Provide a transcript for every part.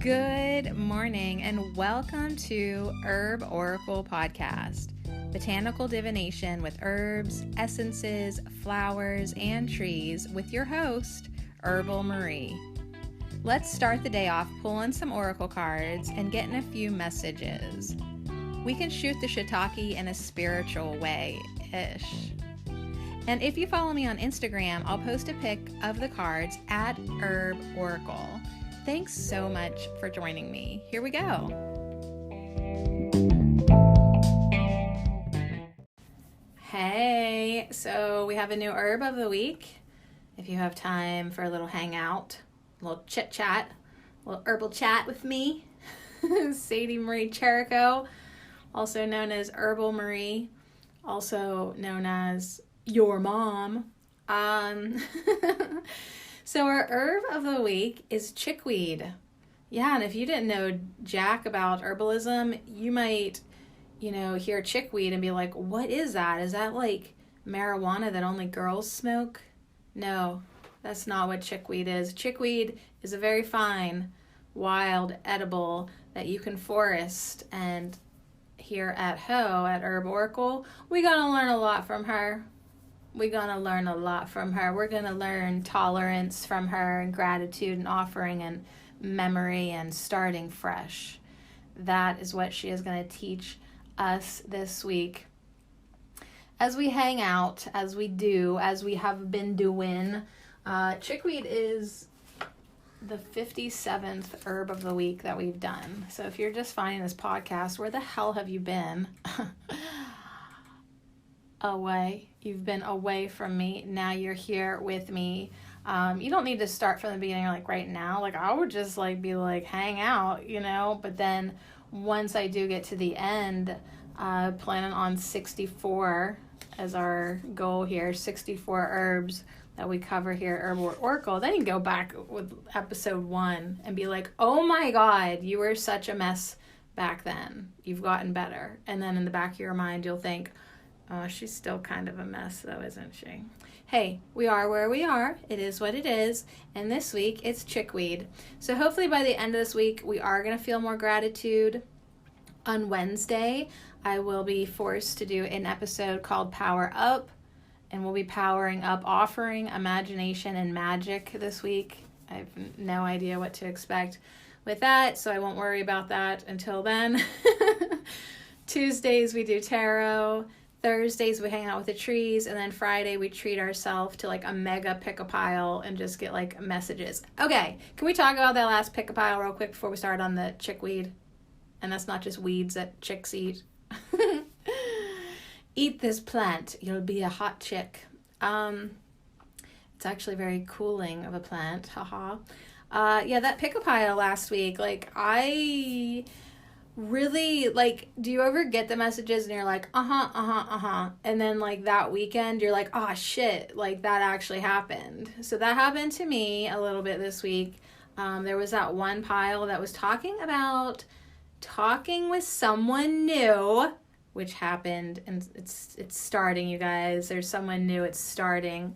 Good morning and welcome to Herb Oracle Podcast, botanical divination with herbs, essences, flowers, and trees with your host, Herbal Marie. Let's start the day off pulling some oracle cards and getting a few messages. We can shoot the shiitake in a spiritual way-ish. And if you follow me on Instagram, I'll post a pic of the cards at Herb Oracle. Thanks so much for joining me. Here we go. Hey, so we have a new herb of the week. If you have time for a little hangout, a little chit chat, a little herbal chat with me, Sadie Marie Cherico, also known as Herbal Marie, also known as your mom. So our herb of the week is chickweed. Yeah, and if you didn't know jack about herbalism, you might, hear chickweed and be like, what is that? Is that like marijuana that only girls smoke? No, that's not what chickweed is. Chickweed is a very fine, wild edible that you can forest. And here at at Herb Oracle, we're going to learn a lot from her. We're going to learn a lot from her. We're going to learn tolerance from her and gratitude and offering and memory and starting fresh. That is what she is going to teach us this week. As we hang out, as we have been doing, chickweed is the 57th herb of the week that we've done. So if you're just finding this podcast, where the hell have you been? Away. You've been away from me. Now you're here with me. You don't need to start from the beginning like right now. Like I would just be hang out, but then once I do get to the end, planning on 64 as our goal here, 64 herbs that we cover here at Herbal Oracle. Then you go back with episode 1 and be like, oh my God, you were such a mess back then. You've gotten better. And then in the back of your mind, you'll think, oh, she's still kind of a mess though, isn't she? Hey, we are where we are. It is what it is. And this week, it's chickweed. So hopefully by the end of this week, we are going to feel more gratitude. On Wednesday, I will be forced to do an episode called Power Up. And we'll be powering up offering, imagination, and magic this week. I have no idea what to expect with that, so I won't worry about that until then. Tuesdays, we do tarot. Thursdays we hang out with the trees, and then Friday we treat ourselves to a mega pick-a-pile and just get messages. Okay, can we talk about that last pick-a-pile real quick before we start on the chickweed? And that's not just weeds that chicks eat. Eat this plant, you'll be a hot chick. It's actually very cooling of a plant, haha. Yeah, that pick-a-pile last week, I really do you ever get the messages and you're like and then that weekend you're like, oh shit, that actually happened. So that happened to me a little bit this week. There was that one pile that was talking about talking with someone new, which happened, and it's starting, you guys. There's someone new, it's starting.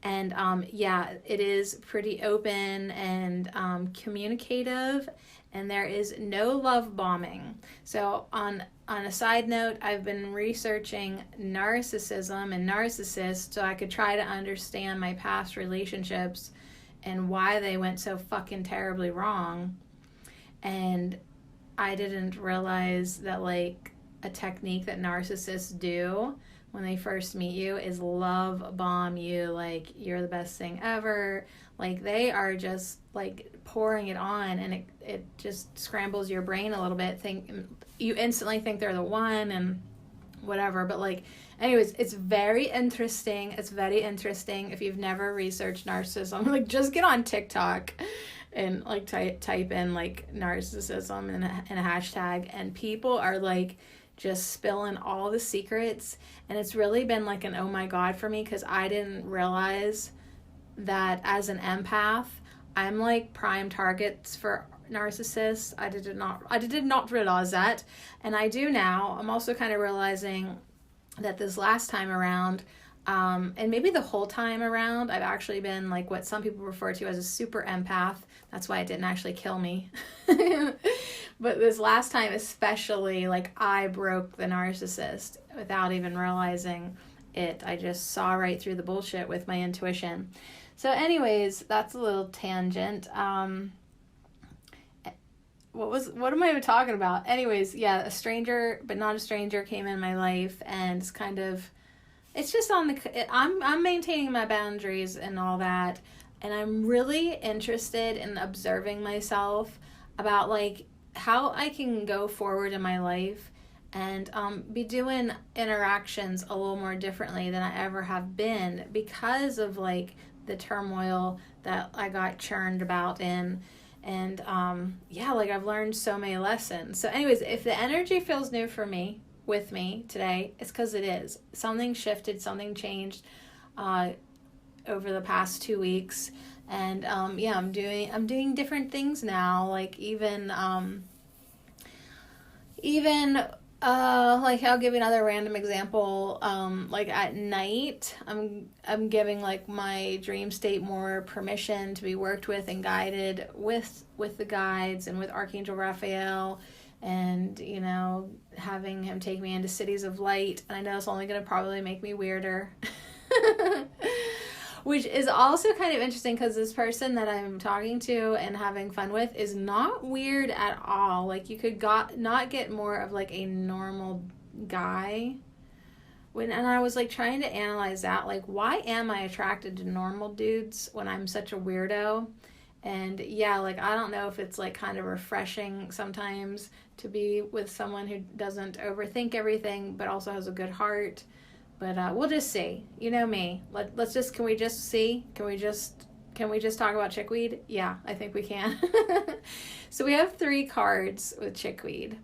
And yeah, it is pretty open and communicative, and there is no love bombing. So on a side note, I've been researching narcissism and narcissists so I could try to understand my past relationships and why they went so fucking terribly wrong. And I didn't realize that a technique that narcissists do when they first meet you is love bomb you, you're the best thing ever. They are just pouring it on, and it just scrambles your brain a little bit. You instantly think they're the one and whatever, but anyways, it's very interesting. It's very interesting. If you've never researched narcissism, just get on TikTok and type in narcissism and a hashtag, and people are just spilling all the secrets. And it's really been an oh my God for me, because I didn't realize that as an empath, I'm prime targets for narcissists. I did not realize that, and I do now. I'm also kind of realizing that this last time around, And maybe the whole time around, I've actually been like what some people refer to as a super empath. That's why it didn't actually kill me. But this last time especially, like, I broke the narcissist without even realizing it. I just saw right through the bullshit with my intuition. So anyways, that's a little tangent. What am I even talking about? Anyways, yeah, a stranger, but not a stranger, came in my life, and it's just I'm maintaining my boundaries and all that, and I'm really interested in observing myself about like how I can go forward in my life and be doing interactions a little more differently than I ever have been because of like the turmoil that I got churned about in. And like I've learned so many lessons. So anyways, if the energy feels new for me, with me today, it's because it is. Something shifted, something changed over the past 2 weeks. And I'm doing different things now, like even like I'll give you another random example. Like at night, I'm giving like my dream state more permission to be worked with and guided with the guides and with Archangel Raphael, and having him take me into cities of light. And I know it's only going to probably make me weirder. Which is also kind of interesting because this person that I'm talking to and having fun with is not weird at all. Like you could not get more of like a normal guy. And I was like trying to analyze that. Like, why am I attracted to normal dudes when I'm such a weirdo? And yeah, like I don't know if it's like kind of refreshing sometimes to be with someone who doesn't overthink everything but also has a good heart. But we'll just see. You know me. Can we just see? Can we just talk about Chickweed? Yeah, I think we can. So we have 3 cards with Chickweed.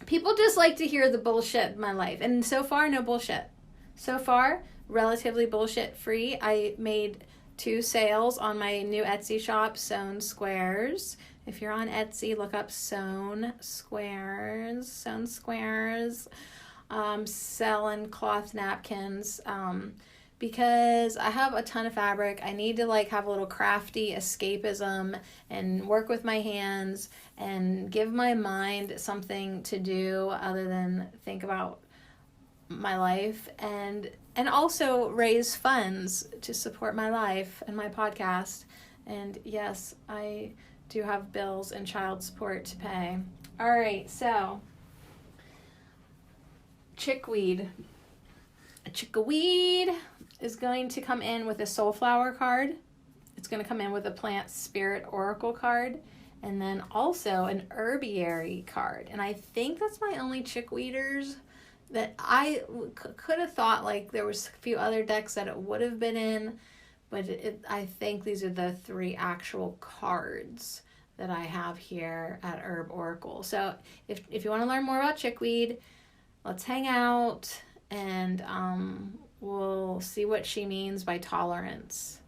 People just like to hear the bullshit in my life. And so far, no bullshit. So far, relatively bullshit free. I made 2 sales on my new Etsy shop, Sewn Squares. If you're on Etsy, look up Sewn Squares. Selling cloth napkins because I have a ton of fabric. I need to like have a little crafty escapism and work with my hands and give my mind something to do other than think about my life, and also raise funds to support my life and my podcast. And yes, I do have bills and child support to pay. All right, so Chickweed is going to come in with a Soulflower card. It's going to come in with a Plant Spirit Oracle card, and then also an Herbiary card. And I think that's my only Chickweeders that I could have thought like there was a few other decks that it would have been in, but I think these are the 3 actual cards that I have here at Herb Oracle. So if you want to learn more about Chickweed, let's hang out and we'll see what she means by tolerance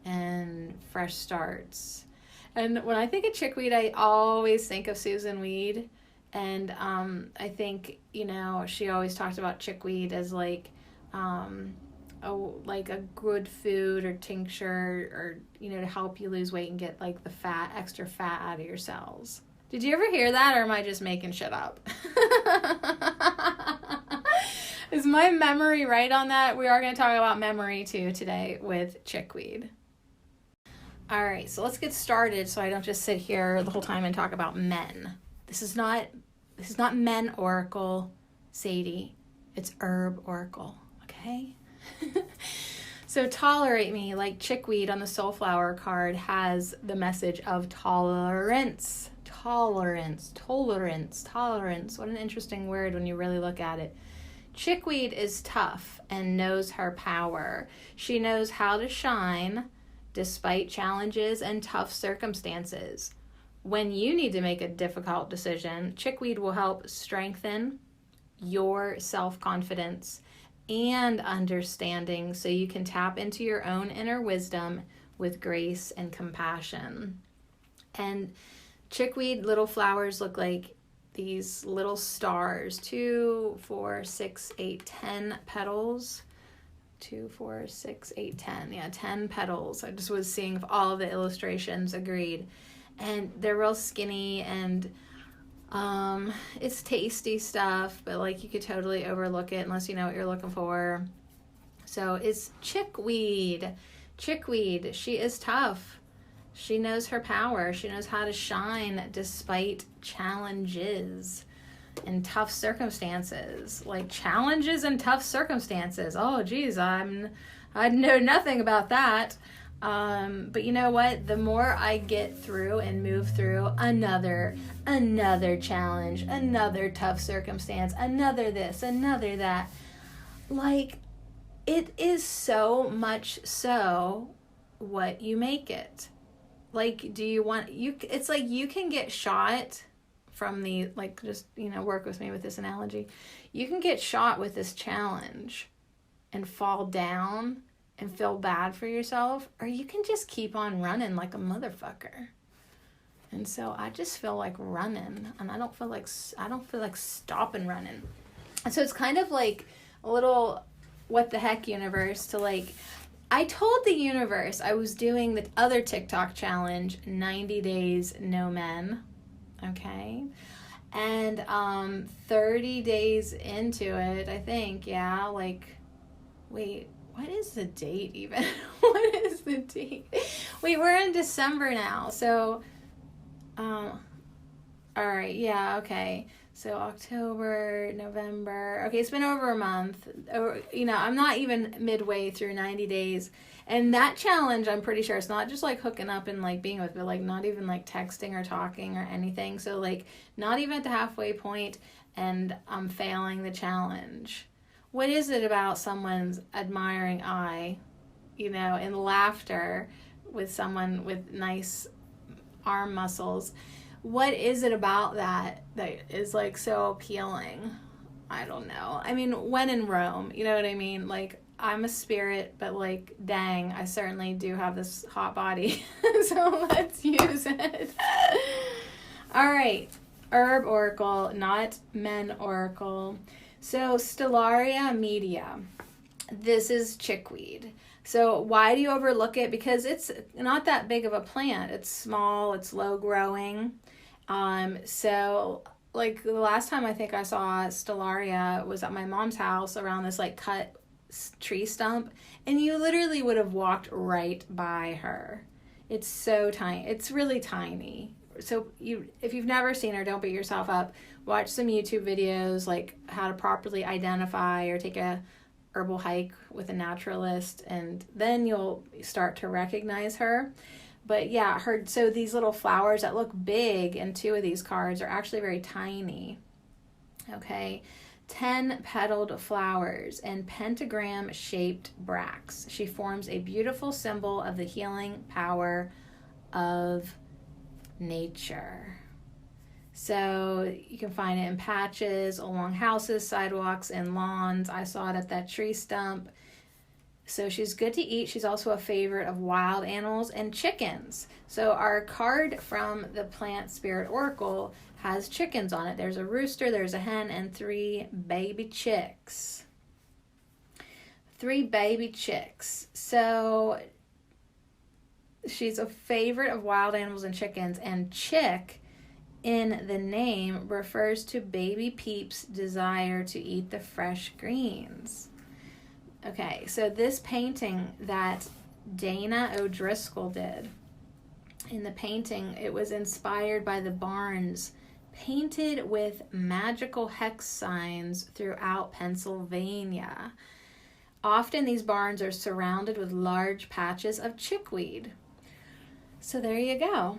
and fresh starts. And when I think of Chickweed, I always think of Susan Weed. And I think, she always talked about Chickweed as like a good food or tincture or, to help you lose weight and get like the extra fat out of your cells. Did you ever hear that, or am I just making shit up? Is my memory right on that? We are going to talk about memory too today with Chickweed. All right, so let's get started so I don't just sit here the whole time and talk about men. This is not Men Oracle, Sadie. It's Herb Oracle, okay? So tolerate me, like Chickweed on the Soulflower card has the message of tolerance. Tolerance. What an interesting word when you really look at it. Chickweed is tough and knows her power. She knows how to shine despite challenges and tough circumstances. When you need to make a difficult decision, Chickweed will help strengthen your self-confidence and understanding so you can tap into your own inner wisdom with grace and compassion. And Chickweed little flowers look like these little stars, 2, 4, 6, 8, 10 petals, 2, 4, 6, 8, 10. Yeah, 10 petals. I just was seeing if all of the illustrations agreed. And they're real skinny, and it's tasty stuff, but like you could totally overlook it unless you know what you're looking for. So it's chickweed. Chickweed, she is tough. She knows her power. She knows how to shine despite challenges and tough circumstances. Like challenges and tough circumstances. Oh, geez, I know nothing about that. But you know what? The more I get through and move through another challenge, another tough circumstance, another this, another that, like, it is so much so what you make it. Like, do you want, it's like you can get shot from the, like, just, work with me with this analogy. You can get shot with this challenge and fall down and feel bad for yourself, or you can just keep on running like a motherfucker. And so I just feel like running, and I don't feel like stopping running. And so it's kind of like a little what the heck universe to, like, I told the universe I was doing the other TikTok challenge, 90 days no men, okay? And 30 days into it, I think, yeah, like, wait, what is the date even? What is the date? Wait, we're in December now, so, all right, yeah, okay. So October, November, okay, it's been over a month. I'm not even midway through 90 days. And that challenge, I'm pretty sure it's not just like hooking up and like being with, but like not even like texting or talking or anything. So like not even at the halfway point, and I'm failing the challenge. What is it about someone's admiring eye, and laughter with someone with nice arm muscles? What is it about that is like so appealing? I don't know. I mean, when in Rome, you know what I mean? Like, I'm a spirit, but like, dang, I certainly do have this hot body. So let's use it. All right. Herb oracle, not men oracle. So Stellaria media. This is chickweed. So why do you overlook it? Because it's not that big of a plant. It's small. It's low growing. So like the last time I think I saw Stellaria was at my mom's house around this like cut tree stump, and you literally would have walked right by her. It's so tiny. It's really tiny. So if you've never seen her, don't beat yourself up. Watch some YouTube videos like how to properly identify, or take a herbal hike with a naturalist, and then you'll start to recognize her. But yeah, so these little flowers that look big in 2 of these cards are actually very tiny. Okay, 10 petaled flowers and pentagram shaped bracts. She forms a beautiful symbol of the healing power of nature. So you can find it in patches along houses, sidewalks, and lawns. I saw it at that tree stump. So she's good to eat. She's also a favorite of wild animals and chickens. So our card from the Plant Spirit Oracle has chickens on it. There's a rooster, there's a hen, and 3 baby chicks. 3 baby chicks. So she's a favorite of wild animals and chickens, and chick in the name refers to baby peeps' desire to eat the fresh greens. Okay, so this painting that Dana O'Driscoll did, in the painting, it was inspired by the barns painted with magical hex signs throughout Pennsylvania. Often these barns are surrounded with large patches of chickweed. So there you go.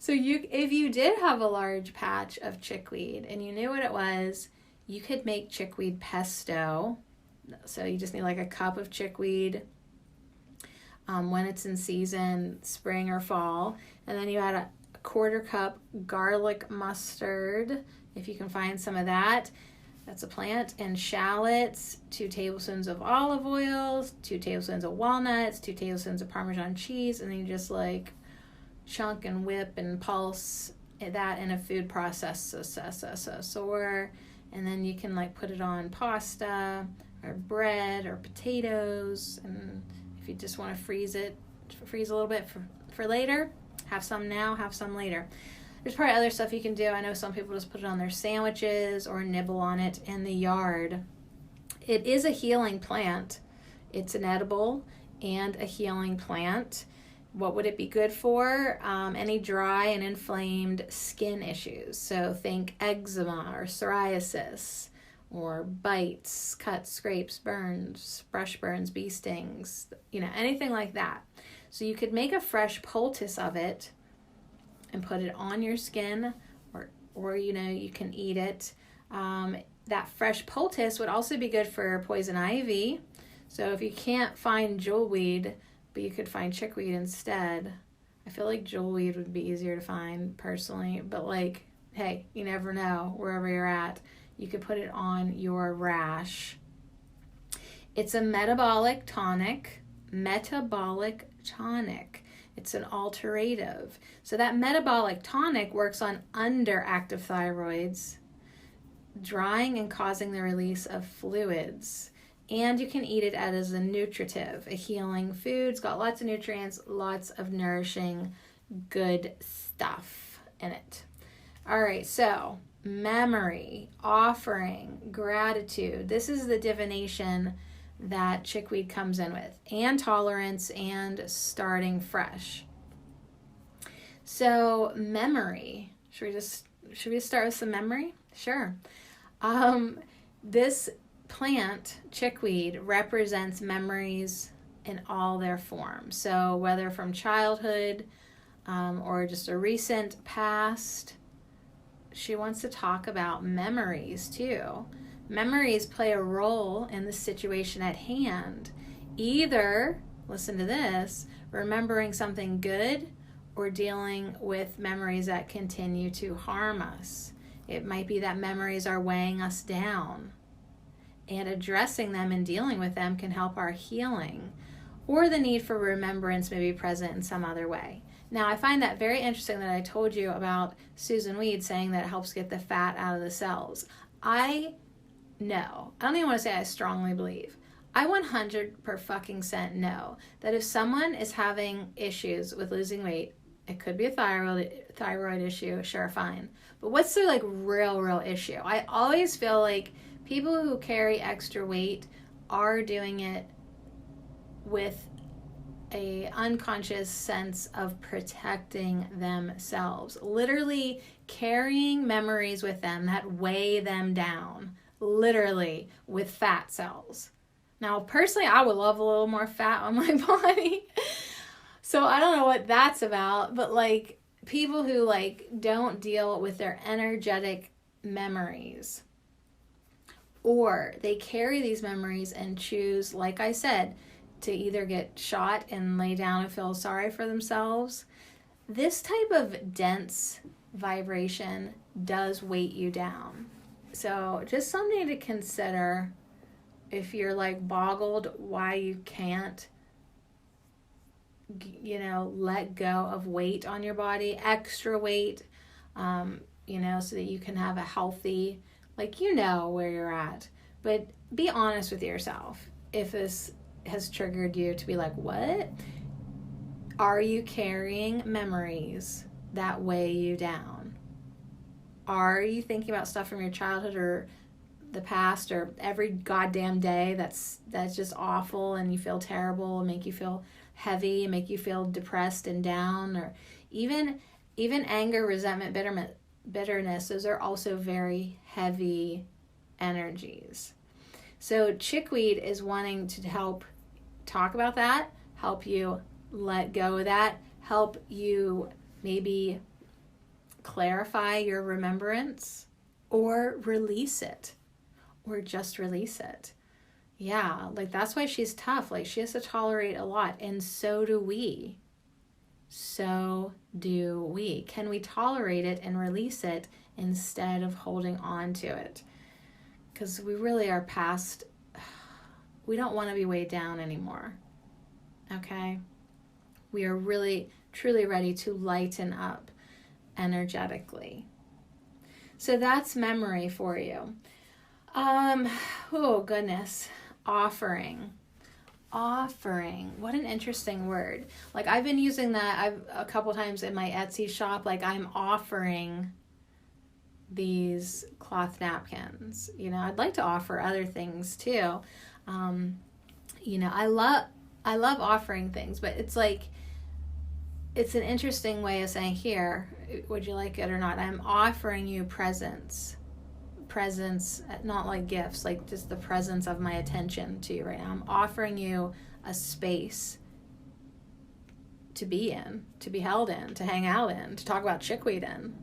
So if you did have a large patch of chickweed and you knew what it was, you could make chickweed pesto. So you just need like a cup of chickweed when it's in season, spring or fall. And then you add a 1/4 cup garlic mustard, if you can find some of that. That's a plant. And shallots, 2 tablespoons of olive oil, 2 tablespoons of walnuts, 2 tablespoons of Parmesan cheese. And then you just like chunk and whip and pulse that in a food processor. And then you can like put it on pasta or bread or potatoes. And if you just want to freeze a little bit for later, have some now, have some later. There's probably other stuff you can do. I know some people just put it on their sandwiches or nibble on it in the yard. It is a healing plant. It's an edible and a healing plant. What would it be good for? Any dry and inflamed skin issues. So think eczema or psoriasis or bites, cuts, scrapes, burns, brush burns, bee stings, anything like that. So you could make a fresh poultice of it and put it on your skin, or you can eat it. That fresh poultice would also be good for poison ivy. So if you can't find jewelweed, but you could find chickweed instead. I feel like jewelweed would be easier to find personally, but hey, you never know wherever you're at. You could put it on your rash. It's a metabolic tonic. It's an alterative. So that metabolic tonic works on underactive thyroids, drying and causing the release of fluids. And you can eat it as a nutritive, a healing food. It's got lots of nutrients, lots of nourishing, good stuff in it. All right, so memory, offering, gratitude. This is the divination that chickweed comes in with, and tolerance and starting fresh. So memory, should we start with some memory? Sure. This plant, chickweed, represents memories in all their forms. So whether from childhood or just a recent past, she wants to talk about memories too. Memories play a role in the situation at hand. Either, listen to this, remembering something good or dealing with memories that continue to harm us. It might be that memories are weighing us down, and addressing them and dealing with them can help our healing, or the need for remembrance may be present in some other way. Now, I find that very interesting that I told you about Susan Weed saying that it helps get the fat out of the cells. I don't even want to say I strongly believe. I 100% know that if someone is having issues with losing weight, it could be a thyroid issue, sure, fine. But what's their real issue? I always feel like people who carry extra weight are doing it with a unconscious sense of protecting themselves, literally carrying memories with them that weigh them down, literally with fat cells. Now, personally, I would love a little more fat on my body. So I don't know what that's about, but people who don't deal with their energetic memories, or they carry these memories and choose, like I said, to either get shot and lay down and feel sorry for themselves. This type of dense vibration does weight you down. So just something to consider if you're boggled why you can't let go of weight on your body, extra weight, so that you can have a healthy, where you're at. But be honest with yourself. If this has triggered you to be what? Are you carrying memories that weigh you down? Are you thinking about stuff from your childhood or the past or every goddamn day that's just awful and you feel terrible and make you feel heavy and make you feel depressed and down? Or even anger, resentment, bitterness, those are also very heavy energies. So chickweed is wanting to help talk about that, help you let go of that, help you maybe clarify your remembrance or release it, or just release it. Yeah, that's why she's tough. She has to tolerate a lot, and so do we. So do we. Can we tolerate it and release it instead of holding on to it? Because we really are past, we don't want to be weighed down anymore. Okay? We are really, truly ready to lighten up energetically. So that's memory for you. Oh, goodness. offering. Offering. What an interesting word. Like, I've been using that a couple times in my Etsy shop. Like, I'm offering these cloth napkins. You know, I'd like to offer other things too. You know, I love offering things, but it's like, it's an interesting way of saying, here, would you like it or not? I'm offering you presents, not like gifts, like just the presence of my attention to you right now. I'm offering you a space to be in, to be held in, to hang out in, to talk about chickweed in.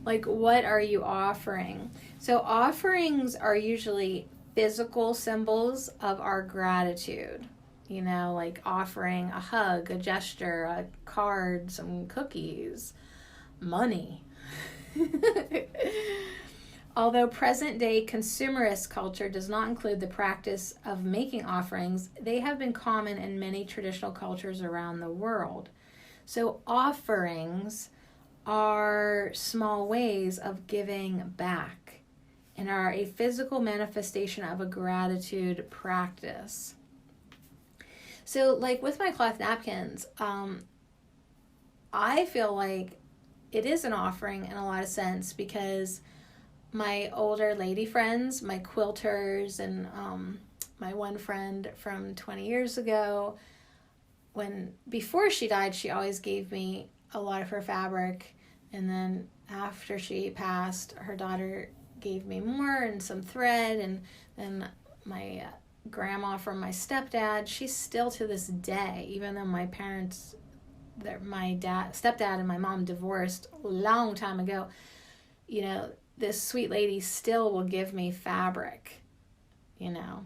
Like, what are you offering? So offerings are usually physical symbols of our gratitude. You know, like offering a hug, a gesture, a card, some cookies, money. Although present-day consumerist culture does not include the practice of making offerings, they have been common in many traditional cultures around the world. So offerings are small ways of giving back and are a physical manifestation of a gratitude practice. So, like with my cloth napkins, I feel like it is an offering in a lot of sense, because my older lady friends, my quilters, and my one friend from 20 years ago, before she died, she always gave me a lot of her fabric, and then after she passed, her daughter gave me more and some thread, and then my grandma from my stepdad, she's still to this day, even though my parents, my stepdad and my mom divorced a long time ago, you know, this sweet lady still will give me fabric, you know.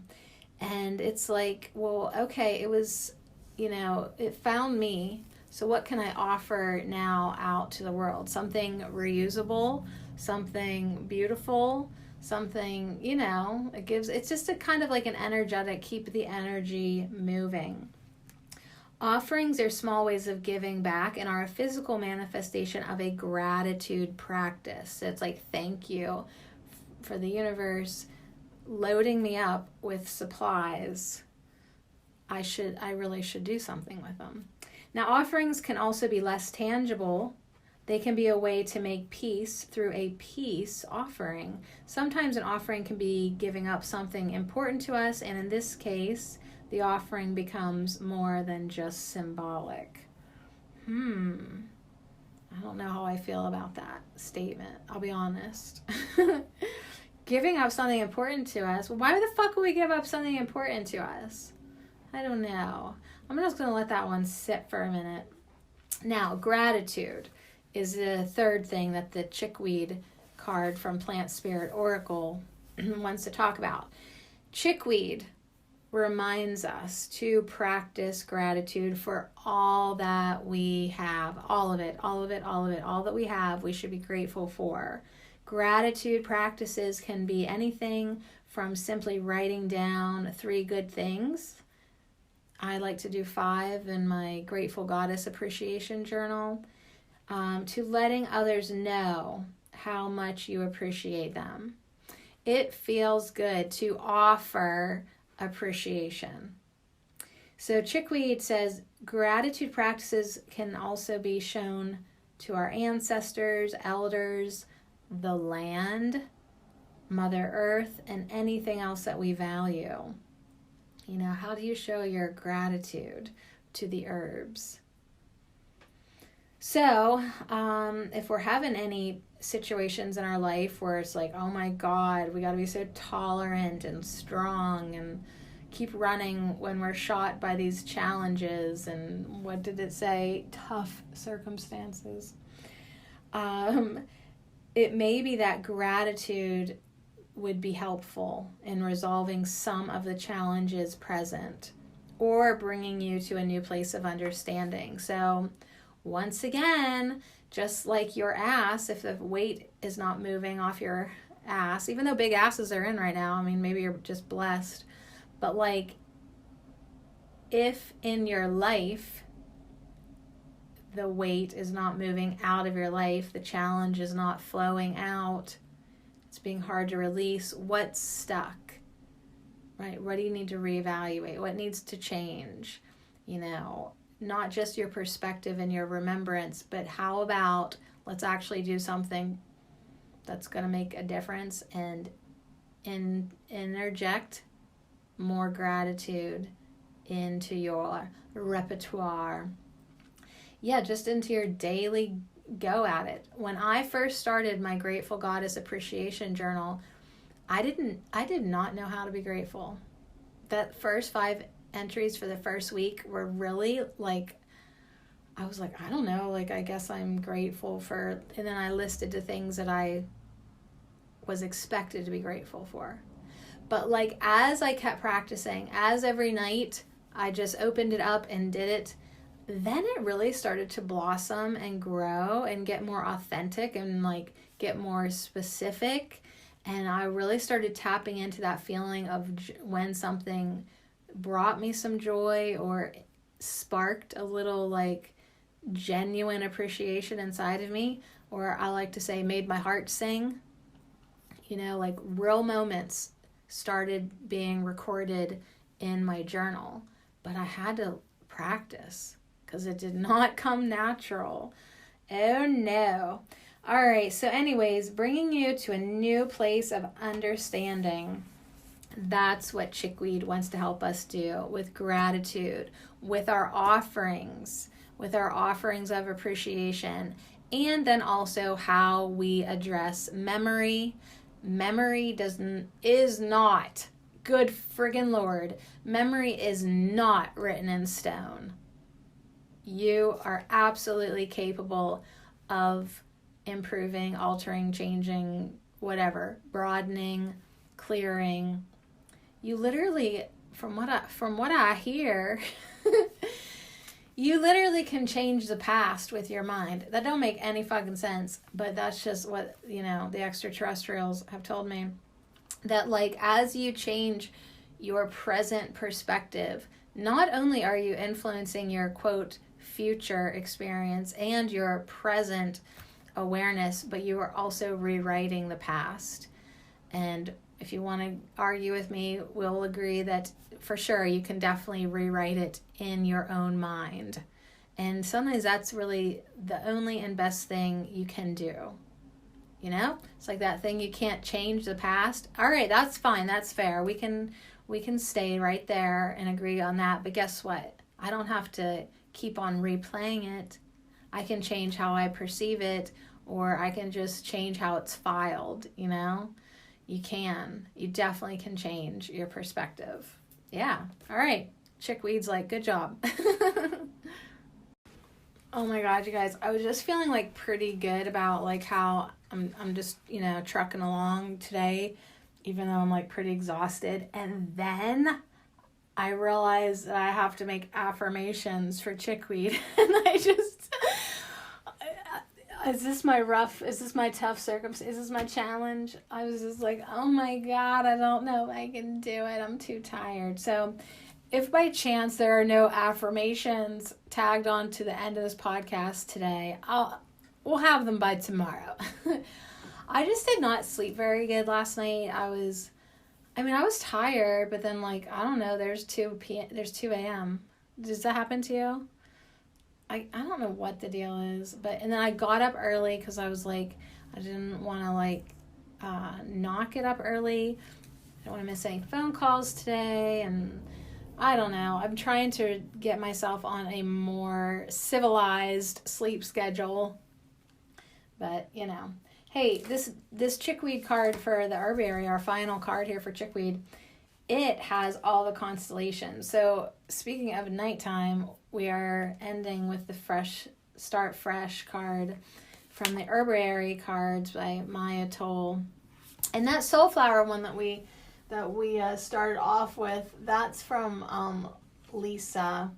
And it's like, well, okay, it was, you know, it found me, so what can I offer now out to the world? Something reusable, something beautiful, something, you know, it's just a kind of like an energetic, keep the energy moving. Offerings are small ways of giving back and are a physical manifestation of a gratitude practice. So it's like, thank you for the universe loading me up with supplies. I really should do something with them. Now, offerings can also be less tangible. They can be a way to make peace through a peace offering. Sometimes an offering can be giving up something important to us, and in this case, the offering becomes more than just symbolic. I don't know how I feel about that statement, I'll be honest. Giving up something important to us. Why the fuck would we give up something important to us? I don't know. I'm just going to let that one sit for a minute. Now, gratitude is the third thing that the Chickweed card from Plant Spirit Oracle wants to talk about. Chickweed reminds us to practice gratitude for all that we have. All of it, all that we have, we should be grateful for. Gratitude practices can be anything from simply writing down 3 good things. I like to do 5 in my Grateful Goddess Appreciation Journal, to letting others know how much you appreciate them. It feels good to offer appreciation. So Chickweed says gratitude practices can also be shown to our ancestors, elders, the land, Mother Earth, and anything else that we value. You know, how do you show your gratitude to the herbs? So, if we're having any situations in our life where it's like, oh my God, we got to be so tolerant and strong and keep running when we're shot by these challenges and what did it say? Tough circumstances. It may be that gratitude would be helpful in resolving some of the challenges present or bringing you to a new place of understanding. So once again, just like your ass, if the weight is not moving off your ass, even though big asses are in right now, I mean, maybe you're just blessed, but like if in your life the weight is not moving out of your life, the challenge is not flowing out, it's being hard to release, what's stuck? right? What do you need to reevaluate? What needs to change? You know, not just your perspective and your remembrance, but how about let's actually do something that's going to make a difference and interject more gratitude into your repertoire. Yeah, just into your daily go at it. When I first started my Grateful Goddess Appreciation Journal, I did not know how to be grateful. That first 5 entries for the first week were really like, I was like, I don't know, like I guess I'm grateful for, and then I listed the things that I was expected to be grateful for. But like as I kept practicing, as every night I just opened it up and did it, then it really started to blossom and grow and get more authentic and like get more specific. And I really started tapping into that feeling of when something brought me some joy or sparked a little like genuine appreciation inside of me, or I like to say made my heart sing. You know, like real moments started being recorded in my journal, but I had to practice because it did not come natural. Oh no. All right, so anyways, bringing you to a new place of understanding. That's what Chickweed wants to help us do with gratitude, with our offerings of appreciation, and then also how we address memory. Memory is not, good friggin' Lord, memory is not written in stone. You are absolutely capable of improving, altering, changing, whatever, broadening, clearing. You literally, from what I hear, you literally can change the past with your mind. That don't make any fucking sense, but that's just what, you know, the extraterrestrials have told me. That like as you change your present perspective, not only are you influencing your quote future experience and your present awareness, but you are also rewriting the past. And if you want to argue with me, we'll agree that for sure you can definitely rewrite it in your own mind. And sometimes that's really the only and best thing you can do. You know? It's like that thing you can't change the past. All right, that's fine. That's fair. We can stay right there and agree on that. But guess what? I don't have to keep on replaying it. I can change how I perceive it, or I can just change how it's filed, you know? You definitely can change your perspective. Yeah. All right. Chickweed's like, good job. Oh my God, you guys, I was just feeling like pretty good about like how I'm just, you know, trucking along today, even though I'm like pretty exhausted. And then I realized that I have to make affirmations for Chickweed. And I just, is this my tough circumstance? Is this my challenge? I was just like, oh my God, I don't know if I can do it. I'm too tired. So if by chance there are no affirmations tagged on to the end of this podcast today, we'll have them by tomorrow. I just did not sleep very good last night. I was tired, but then like, I don't know, there's 2 a.m. Does that happen to you? I don't know what the deal is, and then I got up early because I was like, I didn't want to like not get up early. I don't want to miss any phone calls today, and I don't know. I'm trying to get myself on a more civilized sleep schedule, but you know, hey, this Chickweed card for the herbiary, our final card here for Chickweed, it has all the constellations. So speaking of nighttime, we are ending with the Start Fresh card from the herbiary cards by Maya Toll. And that Soulflower one that we started off with, that's from Lisa.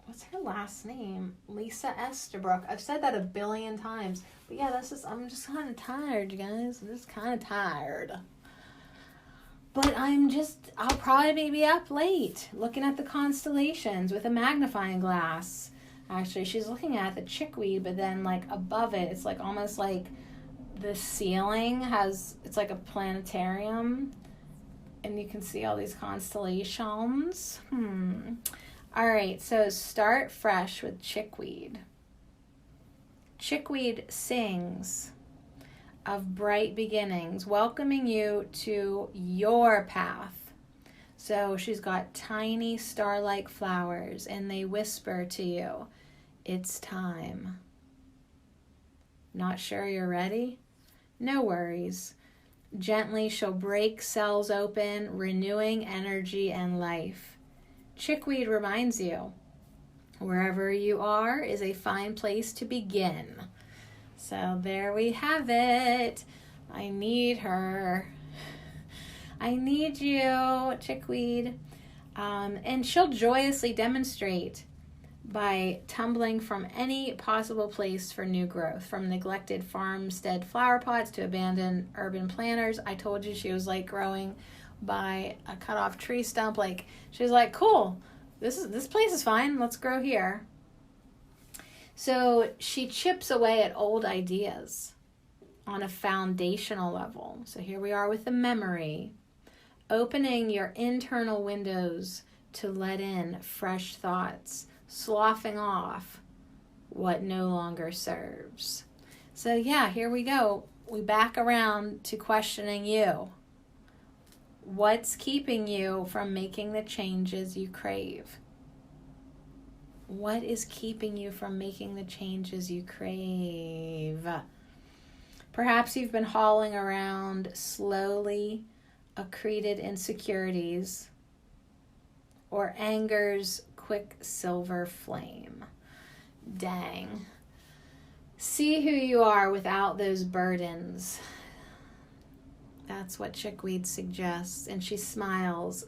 What's her last name? Lisa Estabrook. I've said that a billion times. But yeah, I'm just kind of tired, you guys. I'm just kind of tired. But I'll probably be up late looking at the constellations with a magnifying glass. Actually, she's looking at the Chickweed, but then like above it, it's like almost like the ceiling it's like a planetarium. And you can see all these constellations. All right, so start fresh with chickweed. Chickweed sings of bright beginnings, welcoming you to your path. So she's got tiny star-like flowers, and they whisper to you, it's time. Not sure you're ready? No worries. Gently, she'll break cells open, renewing energy and life. Chickweed reminds you, wherever you are is a fine place to begin. So there we have it. I need her. I need you, Chickweed. And she'll joyously demonstrate by tumbling from any possible place for new growth, from neglected farmstead flower pots to abandoned urban planters. I told you she was like growing by a cut off tree stump. Like, she was like, cool, this place is fine, let's grow here. So she chips away at old ideas on a foundational level. So here we are with the memory, opening your internal windows to let in fresh thoughts, sloughing off what no longer serves. So yeah, here we go. We back around to questioning you. What's keeping you from making the changes you crave? What is keeping you from making the changes you crave? Perhaps you've been hauling around slowly accreted insecurities or anger's quicksilver flame. Dang. See who you are without those burdens. That's what Chickweed suggests, and she smiles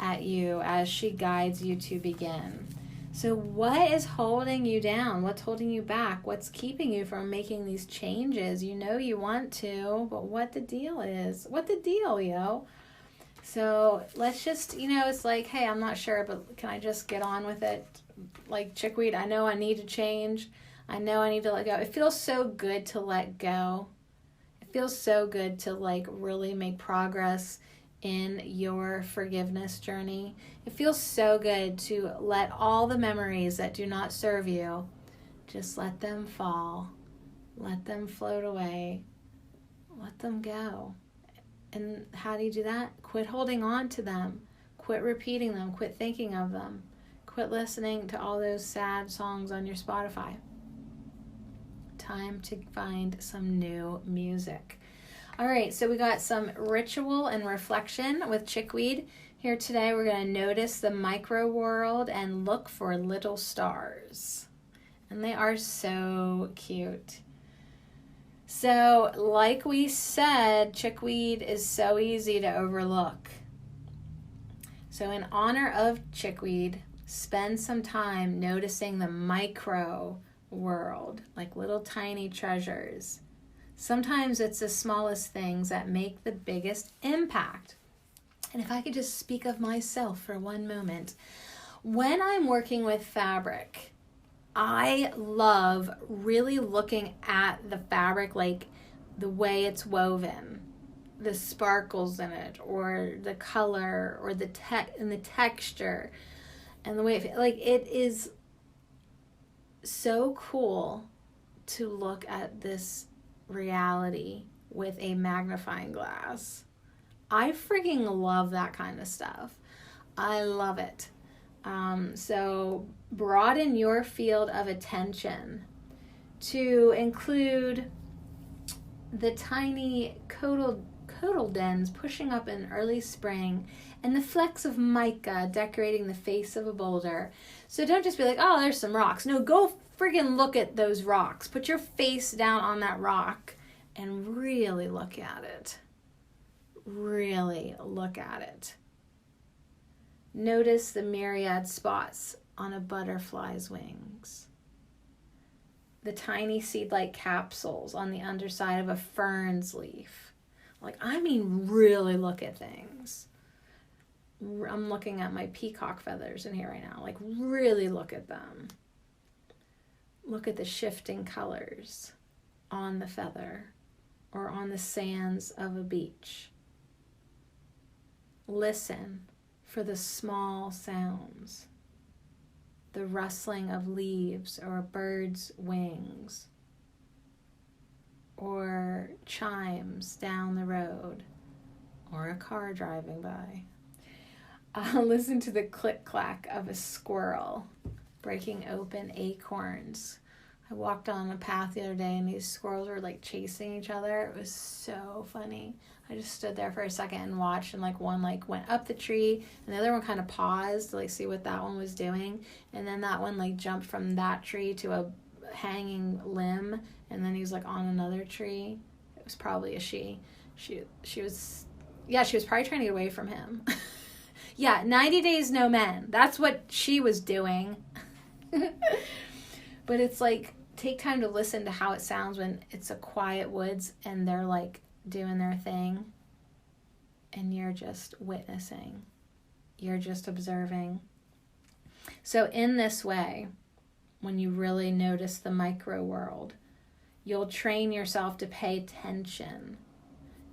at you as she guides you to begin. So what is holding you down? What's holding you back? What's keeping you from making these changes? You know you want to, but what the deal is? What the deal, yo? So let's just, it's like, hey, I'm not sure, but can I just get on with it? Like Chickweed, I know I need to change. I know I need to let go. It feels so good to let go. It feels so good to like really make progress in your forgiveness journey. It feels so good to let all the memories that do not serve you, just let them fall. Let them float away. Let them go. And how do you do that? Quit holding on to them. Quit repeating them. Quit thinking of them. Quit listening to all those sad songs on your Spotify. Time to find some new music. All right, so we got some ritual and reflection with Chickweed. Here today we're going to notice the micro world and look for little stars. And they are so cute. So, like we said, Chickweed is so easy to overlook. So in honor of Chickweed, spend some time noticing the micro world, like little tiny treasures. Sometimes it's the smallest things that make the biggest impact. And if I could just speak of myself for one moment, when I'm working with fabric, I love really looking at the fabric, like the way it's woven, the sparkles in it, or the color, or the texture, and the way it is so cool to look at this reality with a magnifying glass. I freaking love that kind of stuff. I love it. So broaden your field of attention to include the tiny cotyledons pushing up in early spring and the flecks of mica decorating the face of a boulder. So don't just be like, oh, there's some rocks. No, go friggin' look at those rocks. Put your face down on that rock and really look at it. Really look at it. Notice the myriad spots on a butterfly's wings. The tiny seed-like capsules on the underside of a fern's leaf. Really look at things. I'm looking at my peacock feathers in here right now. Really look at them. Look at the shifting colors on the feather or on the sands of a beach. Listen for the small sounds, the rustling of leaves or a bird's wings, or chimes down the road, or a car driving by. Listen to the click-clack of a squirrel breaking open acorns. I walked on a path the other day and these squirrels were like chasing each other. It was so funny. I just stood there for a second and watched, and like one like went up the tree and the other one kind of paused to like see what that one was doing, and then that one like jumped from that tree to a hanging limb, and then he was like on another tree. It was probably a she. She was probably trying to get away from him. Yeah, 90 Days No Men. That's what she was doing. But it's like, take time to listen to how it sounds when it's a quiet woods and they're like doing their thing. And you're just witnessing. You're just observing. So in this way, when you really notice the micro world, you'll train yourself to pay attention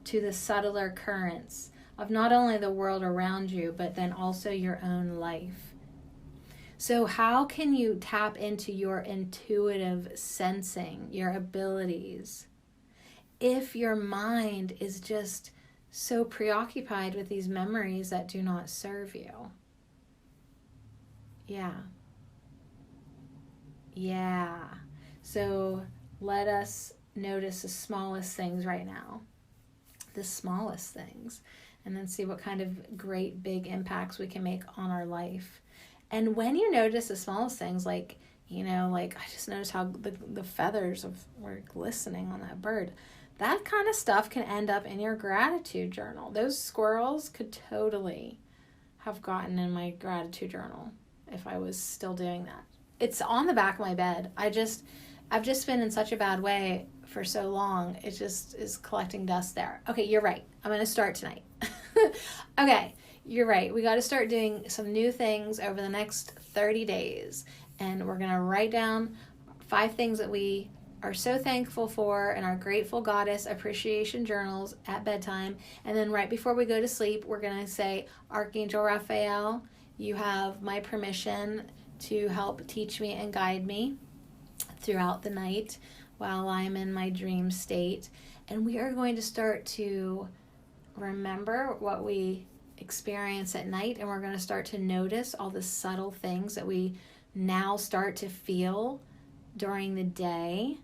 to the subtler currents of not only the world around you, but then also your own life. So how can you tap into your intuitive sensing, your abilities, if your mind is just so preoccupied with these memories that do not serve you? Yeah. So let us notice the smallest things right now. The smallest things. And then see what kind of great big impacts we can make on our life. And when you notice the smallest things, like, you know, like I just noticed how the feathers were glistening on that bird. That kind of stuff can end up in your gratitude journal. Those squirrels could totally have gotten in my gratitude journal if I was still doing that. It's on the back of my bed. I've just been in such a bad way for so long. It just is collecting dust there. Okay, you're right. I'm going to start tonight. Okay, you're right. We got to start doing some new things over the next 30 days. And we're going to write down 5 things that we are so thankful for in our Grateful Goddess appreciation journals at bedtime. And then right before we go to sleep, we're going to say, Archangel Raphael, you have my permission to help teach me and guide me throughout the night while I'm in my dream state. And we are going to start to remember what we experience at night, and we're going to start to notice all the subtle things that we now start to feel during the day,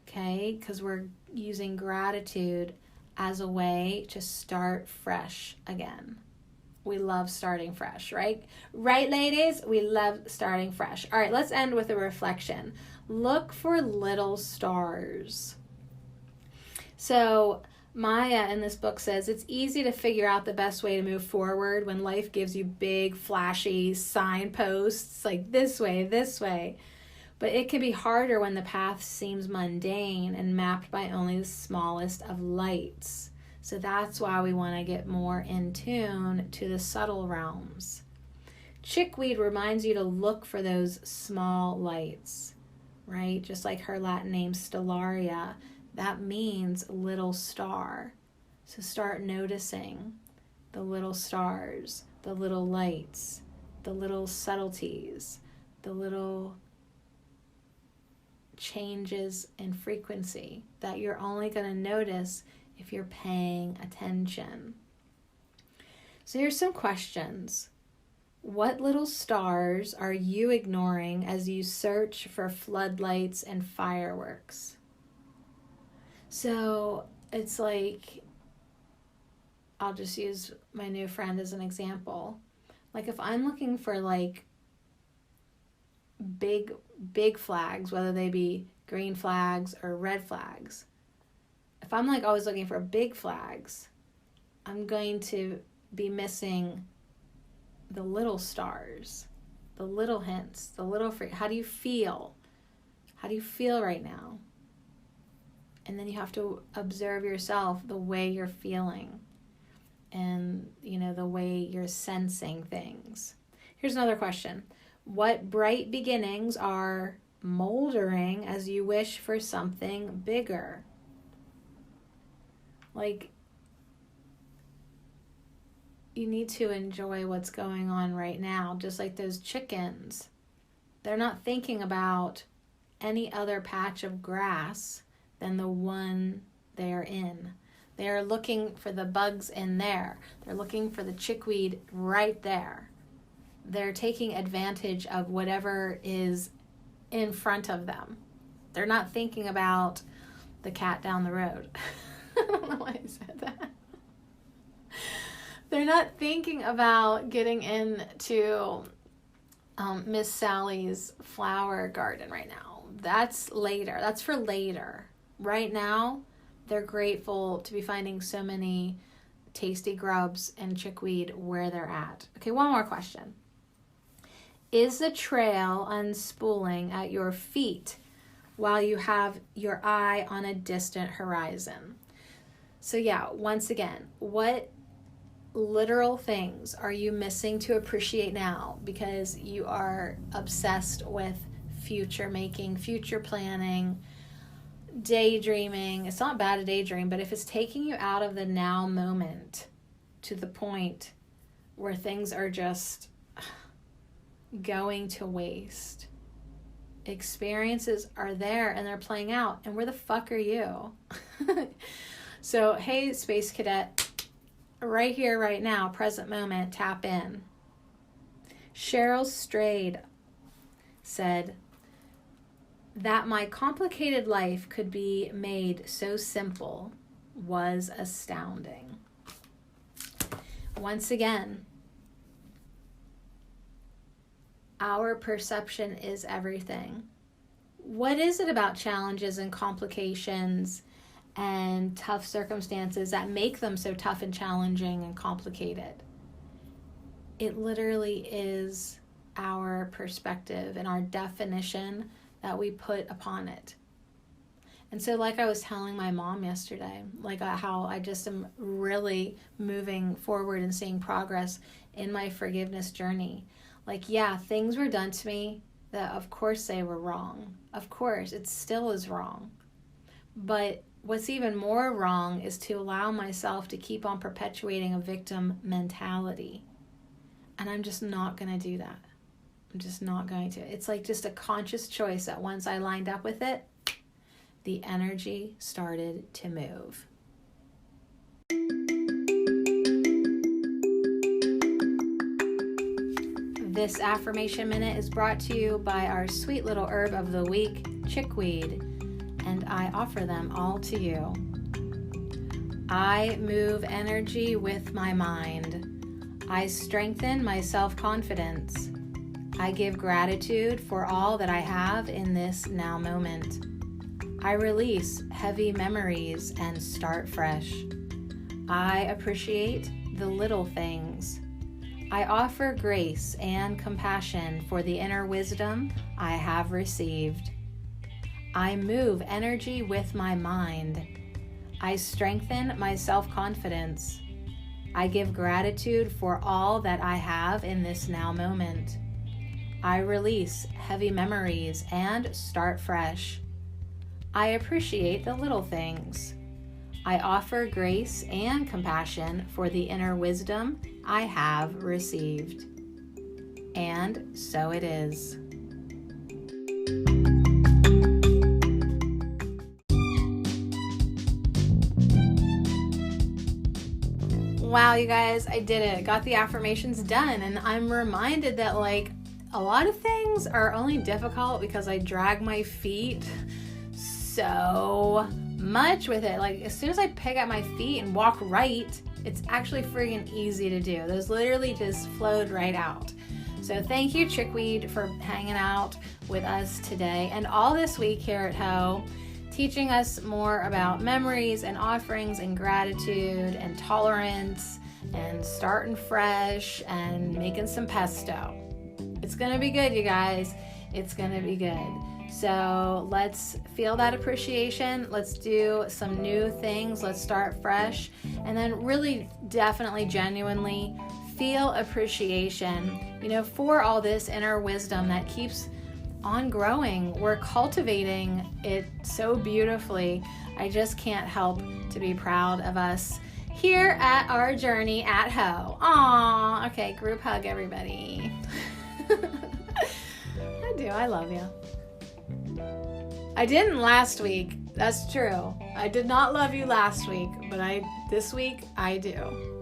okay? Because we're using gratitude as a way to start fresh again. We love starting fresh, right? Right, ladies? We love starting fresh. All right, let's end with a reflection. Look for little stars. So Maya in this book says it's easy to figure out the best way to move forward when life gives you big, flashy signposts like this way. But it can be harder when the path seems mundane and mapped by only the smallest of lights. So that's why we want to get more in tune to the subtle realms. Chickweed reminds you to look for those small lights, right? Just like her Latin name, Stellaria. That means little star. So start noticing the little stars, the little lights, the little subtleties, the little changes in frequency that you're only going to notice if you're paying attention. So here's some questions. What little stars are you ignoring as you search for floodlights and fireworks? So it's like, I'll just use my new friend as an example. Like if I'm looking for like big flags, whether they be green flags or red flags, if I'm like always looking for big flags, I'm going to be missing the little stars, the little hints, the little how do you feel? How do you feel right now? And then you have to observe yourself, the way you're feeling and, you know, the way you're sensing things. Here's another question. What bright beginnings are moldering as you wish for something bigger? Like, you need to enjoy what's going on right now. Just like those chickens, they're not thinking about any other patch of grass than the one they're in. They're looking for the bugs in there. They're looking for the chickweed right there. They're taking advantage of whatever is in front of them. They're not thinking about the cat down the road. I don't know why I said that. They're not thinking about getting into Miss Sally's flower garden right now. That's later. That's for later. Right now, they're grateful to be finding so many tasty grubs and chickweed where they're at. Okay, one more question. Is the trail unspooling at your feet while you have your eye on a distant horizon? So yeah, once again, what literal things are you missing to appreciate now because you are obsessed with future making, future planning, daydreaming? It's not bad to daydream, but if it's taking you out of the now moment to the point where things are just going to waste, experiences are there and they're playing out, and where the fuck are you? So hey, Space Cadet, right here, right now, present moment, tap in. Cheryl Strayed said that my complicated life could be made so simple was astounding. Once again, our perception is everything. What is it about challenges and complications and tough circumstances that make them so tough and challenging and complicated? It literally is our perspective and our definition that we put upon it. And so like I was telling my mom yesterday, like how I just am really moving forward and seeing progress in my forgiveness journey. Like, yeah, things were done to me that of course they were wrong. Of course, it still is wrong. But what's even more wrong is to allow myself to keep on perpetuating a victim mentality. And I'm just not going to do that. I'm just not going to. It's like just a conscious choice that once I lined up with it, the energy started to move. This affirmation minute is brought to you by our sweet little herb of the week, Chickweed, and I offer them all to you. I move energy with my mind. I strengthen my self-confidence. I give gratitude for all that I have in this now moment. I release heavy memories and start fresh. I appreciate the little things. I offer grace and compassion for the inner wisdom I have received. I move energy with my mind. I strengthen my self-confidence. I give gratitude for all that I have in this now moment. I release heavy memories and start fresh. I appreciate the little things. I offer grace and compassion for the inner wisdom I have received. And so it is. Wow, you guys, I did it. Got the affirmations done, and I'm reminded that like a lot of things are only difficult because I drag my feet so much with it. Like as soon as I pick up my feet and walk right, it's actually friggin' easy to do. Those literally just flowed right out. So thank you, Chickweed, for hanging out with us today and all this week here at Ho, teaching us more about memories and offerings and gratitude and tolerance and starting fresh and making some pesto. It's gonna be good, you guys. It's gonna be good. So let's feel that appreciation. Let's do some new things. Let's start fresh. And then really, definitely, genuinely feel appreciation, for all this inner wisdom that keeps on growing. We're cultivating it so beautifully. I just can't help to be proud of us here at our journey at Ho. Aw, okay, group hug, everybody. I do, I love you. I didn't last week, that's true. I did not love you last week, but this week I do.